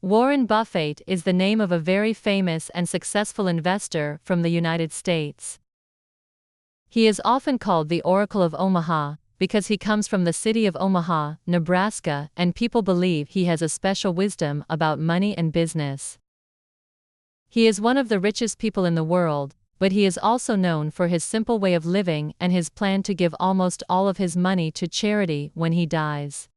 Warren Buffett is the name of a very famous and successful investor from the United States. He is often called the Oracle of Omaha because he comes from the city of Omaha, Nebraska, and people believe he has a special wisdom about money and business. He is one of the richest people in the world, but he is also known for his simple way of living and his plan to give almost all of his money to charity when he dies.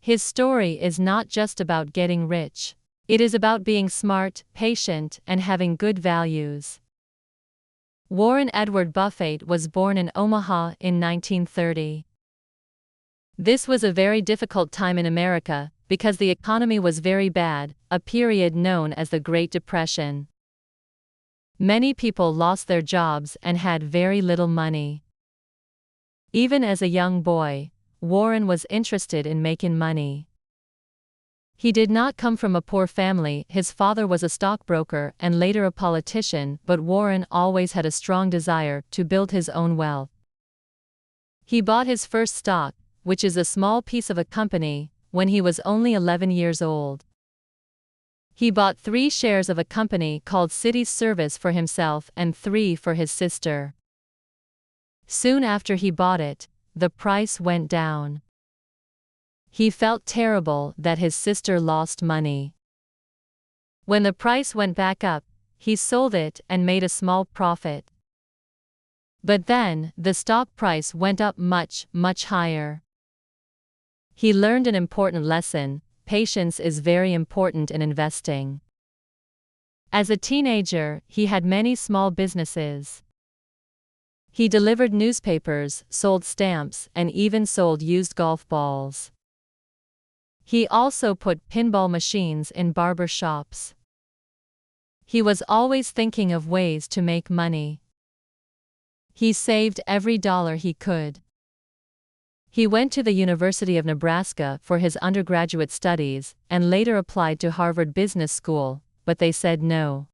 His story is not just about getting rich. It is about being smart, patient, and having good values. Warren Edward Buffett was born in Omaha in 1930. This was a very difficult time in America because the economy was very bad, a period known as the Great Depression. Many people lost their jobs and had very little money. Even as a young boy, Warren was interested in making money. He did not come from a poor family. His father was a stockbroker and later a politician, but Warren always had a strong desire to build his own wealth. He bought his first stock, which is a small piece of a company, when he was only 11 years old. He bought 3 shares of a company called City Service for himself and 3 for his sister. Soon after he bought it, the price went down. He felt terrible that his sister lost money. When the price went back up, he sold it and made a small profit. But then, the stock price went up much, much higher. He learned an important lesson: patience is very important in investing. As a teenager, he had many small businesses. He delivered newspapers, sold stamps, and even sold used golf balls. He also put pinball machines in barber shops. He was always thinking of ways to make money. He saved every dollar he could. He went to the University of Nebraska for his undergraduate studies and later applied to Harvard Business School, but they said no.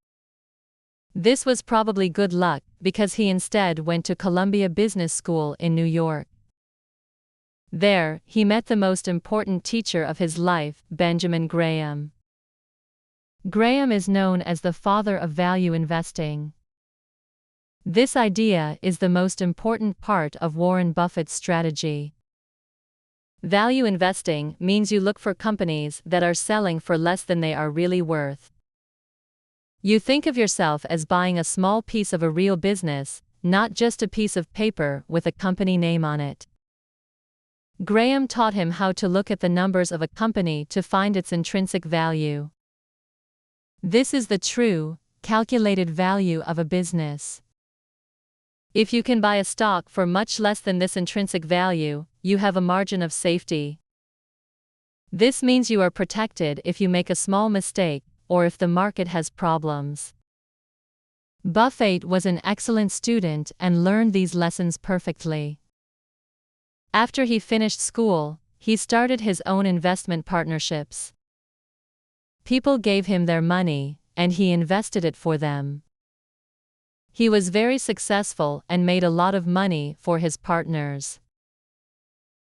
This was probably good luck, because he instead went to Columbia Business School in New York. There, he met the most important teacher of his life, Benjamin Graham. Graham is known as the father of value investing. This idea is the most important part of Warren Buffett's strategy. Value investing means you look for companies that are selling for less than they are really worth. You think of yourself as buying a small piece of a real business, not just a piece of paper with a company name on it. Graham taught him how to look at the numbers of a company to find its intrinsic value. This is the true, calculated value of a business. If you can buy a stock for much less than this intrinsic value, you have a margin of safety. This means you are protected if you make a small mistake, or if the market has problems. Buffett was an excellent student and learned these lessons perfectly. After he finished school, he started his own investment partnerships. People gave him their money, and he invested it for them. He was very successful and made a lot of money for his partners.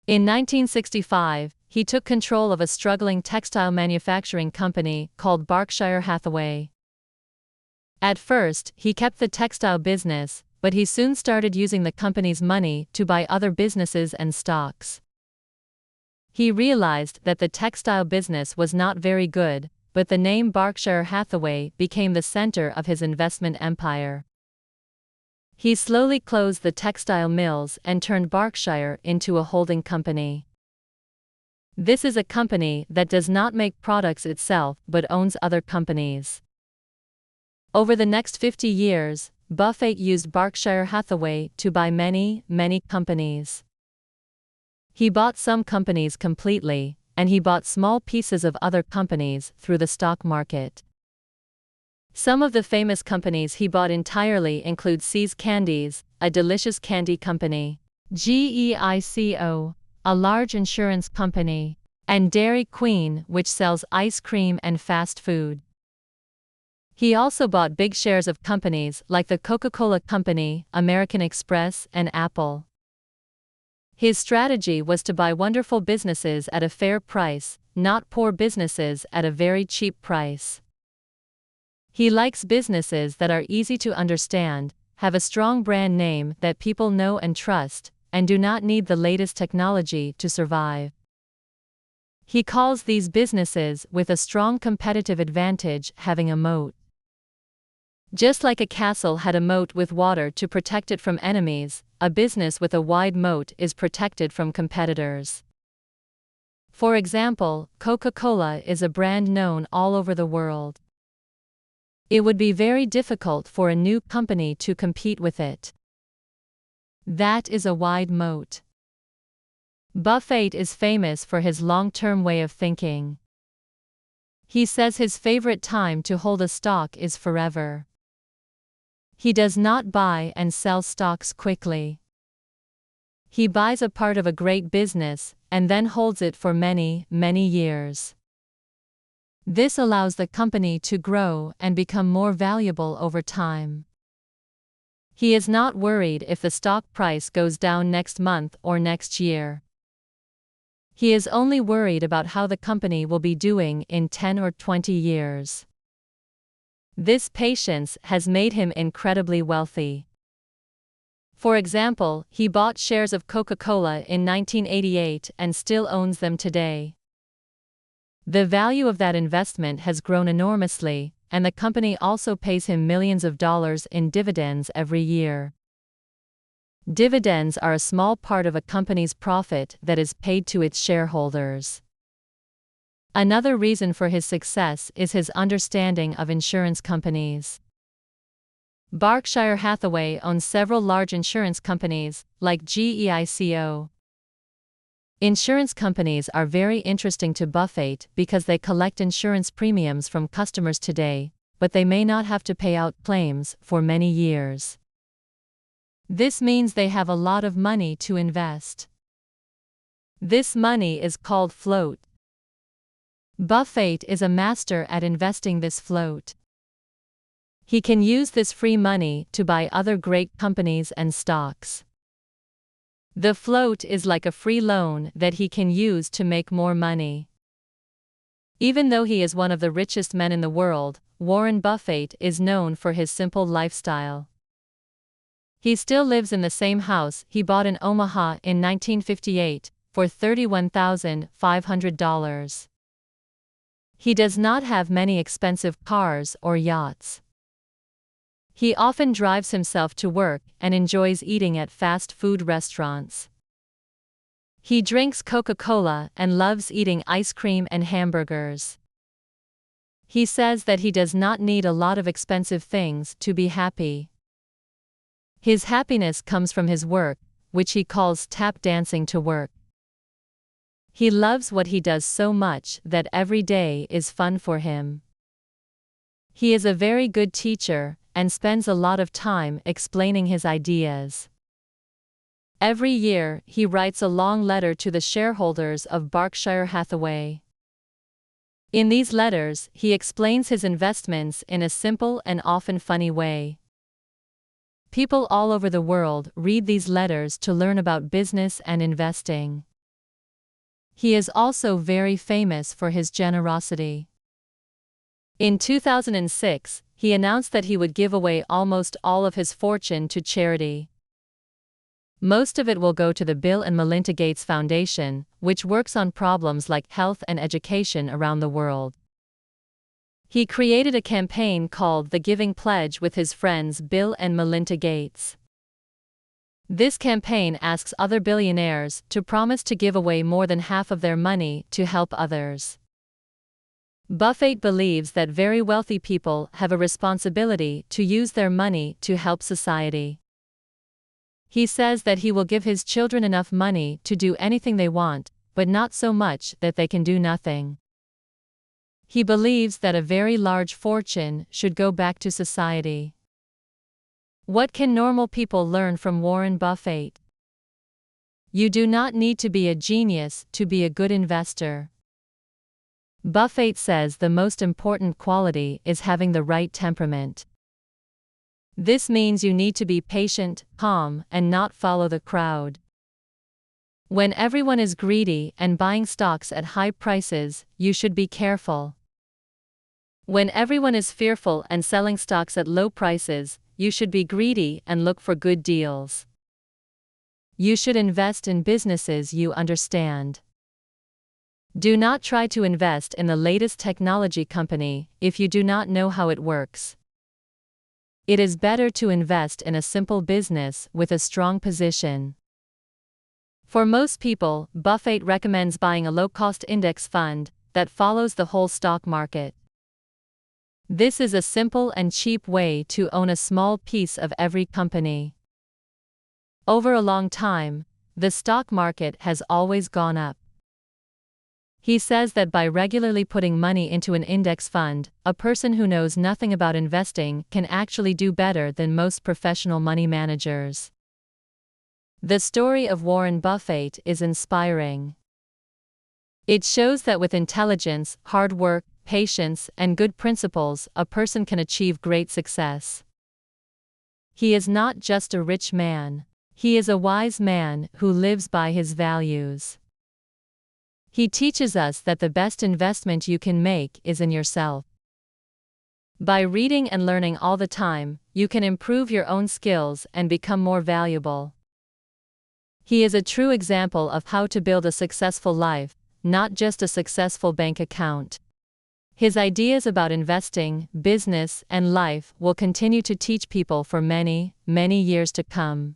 In 1965, he took control of a struggling textile manufacturing company called Berkshire Hathaway. At first, he kept the textile business, but he soon started using the company's money to buy other businesses and stocks. He realized that the textile business was not very good, but the name Berkshire Hathaway became the center of his investment empire. He slowly closed the textile mills and turned Berkshire into a holding company. This is a company that does not make products itself but owns other companies. Over the next 50 years, Buffett used Berkshire Hathaway to buy many, many companies. He bought some companies completely, and he bought small pieces of other companies through the stock market. Some of the famous companies he bought entirely include See's Candies, a delicious candy company, GEICO, a large insurance company, and Dairy Queen, which sells ice cream and fast food. He also bought big shares of companies like the Coca-Cola Company, American Express, and Apple. His strategy was to buy wonderful businesses at a fair price, not poor businesses at a very cheap price. He likes businesses that are easy to understand, have a strong brand name that people know and trust, and do not need the latest technology to survive. He calls these businesses with a strong competitive advantage having a moat. Just like a castle had a moat with water to protect it from enemies, a business with a wide moat is protected from competitors. For example, Coca-Cola is a brand known all over the world. It would be very difficult for a new company to compete with it. That is a wide moat. Buffett is famous for his long-term way of thinking. He says his favorite time to hold a stock is forever. He does not buy and sell stocks quickly. He buys a part of a great business and then holds it for many, many years. This allows the company to grow and become more valuable over time. He is not worried if the stock price goes down next month or next year. He is only worried about how the company will be doing in 10 or 20 years. This patience has made him incredibly wealthy. For example, he bought shares of Coca-Cola in 1988 and still owns them today. The value of that investment has grown enormously, and the company also pays him millions of dollars in dividends every year. Dividends are a small part of a company's profit that is paid to its shareholders. Another reason for his success is his understanding of insurance companies. Berkshire Hathaway owns several large insurance companies, like GEICO. Insurance companies are very interesting to Buffett because they collect insurance premiums from customers today, but they may not have to pay out claims for many years. This means they have a lot of money to invest. This money is called float. Buffett is a master at investing this float. He can use this free money to buy other great companies and stocks. The float is like a free loan that he can use to make more money. Even though he is one of the richest men in the world, Warren Buffett is known for his simple lifestyle. He still lives in the same house he bought in Omaha in 1958 for $31,500. He does not have many expensive cars or yachts. He often drives himself to work and enjoys eating at fast food restaurants. He drinks Coca-Cola and loves eating ice cream and hamburgers. He says that he does not need a lot of expensive things to be happy. His happiness comes from his work, which he calls tap dancing to work. He loves what he does so much that every day is fun for him. He is a very good teacher and spends a lot of time explaining his ideas. Every year, he writes a long letter to the shareholders of Berkshire Hathaway. In these letters, he explains his investments in a simple and often funny way. People all over the world read these letters to learn about business and investing. He is also very famous for his generosity. In 2006, he announced that he would give away almost all of his fortune to charity. Most of it will go to the Bill and Melinda Gates Foundation, which works on problems like health and education around the world. He created a campaign called the Giving Pledge with his friends Bill and Melinda Gates. This campaign asks other billionaires to promise to give away more than half of their money to help others. Buffett believes that very wealthy people have a responsibility to use their money to help society. He says that he will give his children enough money to do anything they want, but not so much that they can do nothing. He believes that a very large fortune should go back to society. What can normal people learn from Warren Buffett? You do not need to be a genius to be a good investor. Buffett says the most important quality is having the right temperament. This means you need to be patient, calm, and not follow the crowd. When everyone is greedy and buying stocks at high prices, you should be careful. When everyone is fearful and selling stocks at low prices, you should be greedy and look for good deals. You should invest in businesses you understand. Do not try to invest in the latest technology company if you do not know how it works. It is better to invest in a simple business with a strong position. For most people, Buffett recommends buying a low-cost index fund that follows the whole stock market. This is a simple and cheap way to own a small piece of every company. Over a long time, the stock market has always gone up. He says that by regularly putting money into an index fund, a person who knows nothing about investing can actually do better than most professional money managers. The story of Warren Buffett is inspiring. It shows that with intelligence, hard work, patience, and good principles, a person can achieve great success. He is not just a rich man. He is a wise man who lives by his values. He teaches us that the best investment you can make is in yourself. By reading and learning all the time, you can improve your own skills and become more valuable. He is a true example of how to build a successful life, not just a successful bank account. His ideas about investing, business, and life will continue to teach people for many, many years to come.